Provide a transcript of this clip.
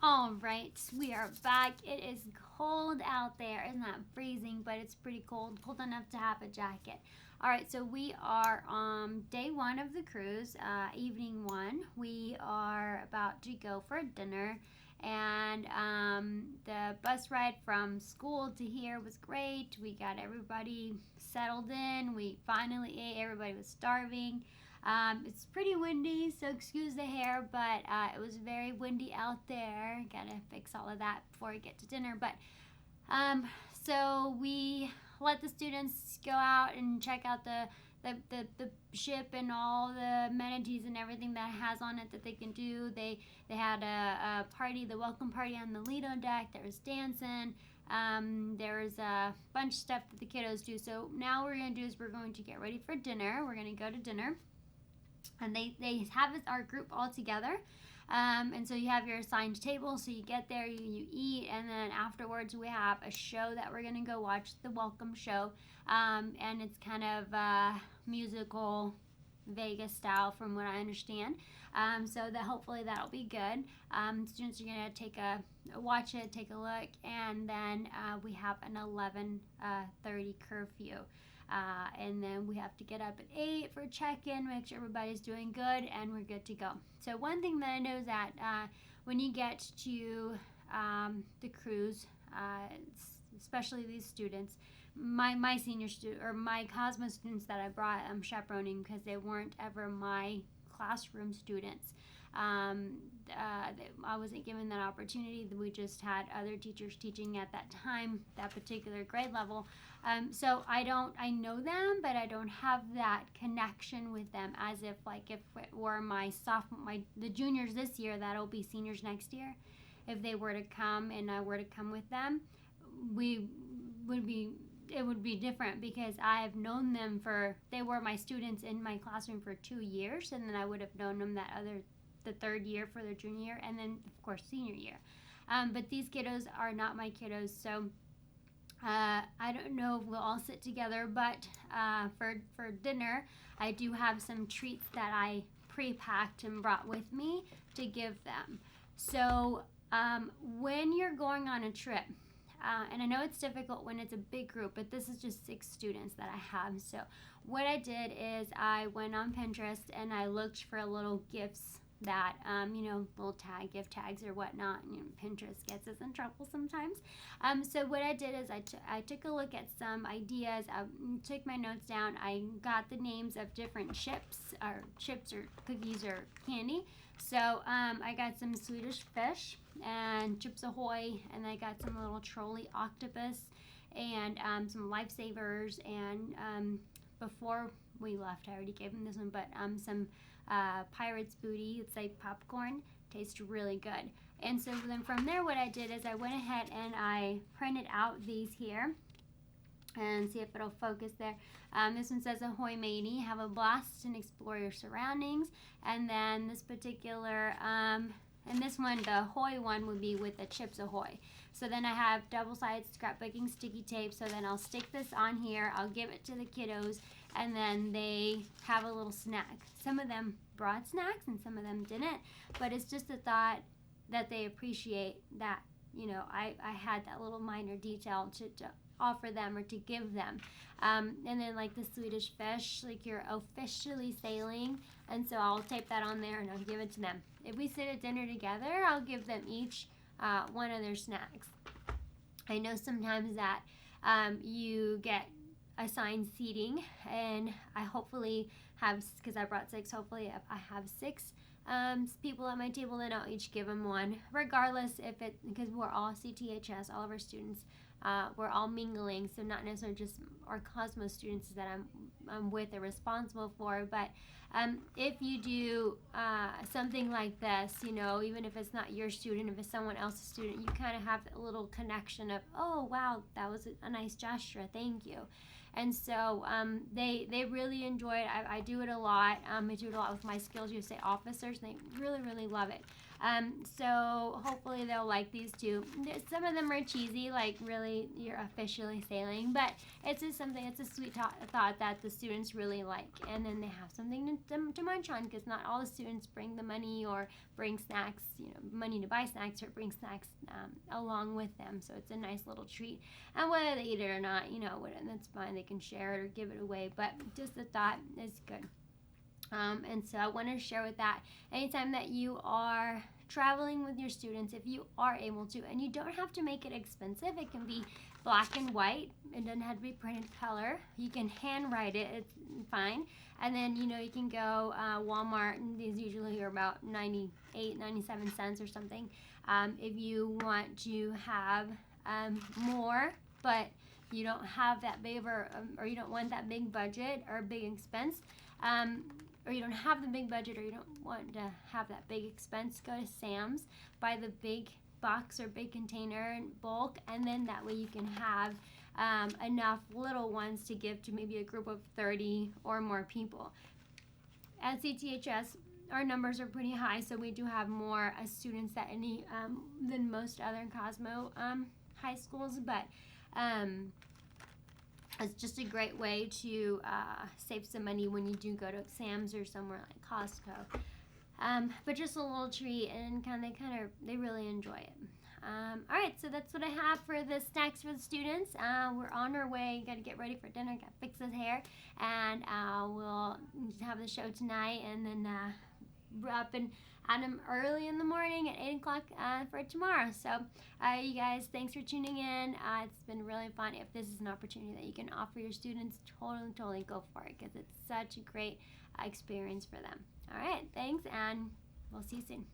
All right, we are back. It is cold out there. It's not freezing, but it's pretty cold. Cold enough to have a jacket. All right, so we are on day one of the cruise, evening one. We are about to go for dinner, and the bus ride from school to here was great. We got everybody settled in. We finally ate. Everybody was starving. It's pretty windy, so excuse the hair, but it was very windy out there. Gotta fix all of that before we get to dinner. But so we let the students go out and check out the ship and all the amenities and everything that it has on it that they can do. They had a party, the welcome party on the Lido deck. There was dancing. There was a bunch of stuff that the kiddos do. So now what we're going to do is we're going to get ready for dinner. We're going to go to dinner. And they have our group all together. And so you have your assigned table. So you get there, you eat, and then afterwards we have a show that we're going to go watch, the welcome show. And it's kind of musical Vegas style from what I understand. So that hopefully that'll be good. Students are going to watch it, take a look, and then we have an 11:30 curfew. And then we have to get up at 8 for check-in, make sure everybody's doing good, and we're good to go. So one thing that I know is that when you get to the cruise, especially these students, my senior student or my Cosmo students that I brought, I'm chaperoning because they weren't ever my classroom students. I wasn't given that opportunity. We just had other teachers teaching at that time, that particular grade level. So I know them, but I don't have that connection with them as if it were the juniors this year that'll be seniors next year. If they were to come and I were to come with them, it would be different because I've known them they were my students in my classroom for 2 years, and then I would have known them the third year for their junior year, and then of course senior year. But these kiddos are not my kiddos, so I don't know if we'll all sit together, but for dinner I do have some treats that I pre-packed and brought with me to give them. So when you're going on a trip, and I know it's difficult when it's a big group, but this is just 6 students that I have. So what I did is I went on Pinterest and I looked for little gifts that, little gift tags or whatnot. Pinterest gets us in trouble sometimes. So what I did is I took a look at some ideas. I took my notes down. I got the names of different chips or cookies or candy. So I got some Swedish fish and Chips Ahoy, and I got some little trolley octopus and some lifesavers. And before we left, I already gave them this one, but some Pirate's Booty. It's like popcorn. Tastes really good. And so then from there, what I did is I went ahead and I printed out these here. And see if it'll focus there. This one says, "Ahoy matey, have a blast and explore your surroundings." And then this particular, and this one, the Ahoy one would be with the Chips Ahoy. So then I have double-sided scrapbooking sticky tape. So then I'll stick this on here. I'll give it to the kiddos, and then they have a little snack. Some of them brought snacks and some of them didn't. But it's just a thought that they appreciate that, I had that little minor detail to offer them or to give them. And then like the Swedish fish, like you're officially sailing, and so I'll tape that on there and I'll give it to them. If we sit at dinner together, I'll give them each one of their snacks. I know sometimes that you get assigned seating, and I hopefully have, because I brought 6, hopefully I have 6 people at my table, then I'll each give them one, regardless because we're all CTHS, all of our students, we're all mingling, so not necessarily just our Cosmos students that I'm with or responsible for, but if you do something like this, even if it's not your student, if it's someone else's student, you kind of have a little connection of, oh wow, that was a nice gesture, thank you. And so they really enjoy it. I do it a lot. I do it a lot with my Skills USA officers, and they really, really love it. So hopefully they'll like these too. Some of them are cheesy, like really you're officially sailing, but it's just something, it's a sweet thought that the students really like, and then they have something to munch on, because not all the students bring the money or bring snacks, money to buy snacks or bring snacks along with them. So it's a nice little treat, and whether they eat it or not, that's fine. They can share it or give it away, but just the thought is good. And so I want to share with that, anytime that you are traveling with your students, if you are able to, and you don't have to make it expensive, it can be black and white, it doesn't have to be printed color, you can handwrite it, it's fine, and then you can go Walmart, and these usually are about 97 cents or something. If you want to have more, but you don't have that big or you don't want that big budget or big expense, or you don't have the big budget, or you don't want to have that big expense, go to Sam's, buy the big box or big container in bulk, and then that way you can have enough little ones to give to maybe a group of 30 or more people. At CTHS, our numbers are pretty high, so we do have more students than most other Cosmo high schools, but it's just a great way to save some money when you do go to Sam's or somewhere like Costco. But just a little treat, and they really enjoy it. All right, so that's what I have for the snacks for the students. We're on our way. Got to get ready for dinner. Got to fix his hair, and we'll have the show tonight, and then up and at him early in the morning at 8 o'clock for tomorrow. So you guys, thanks for tuning in. It's been really fun. If this is an opportunity that you can offer your students, totally go for it, because it's such a great experience for them. All right, thanks, and we'll see you soon.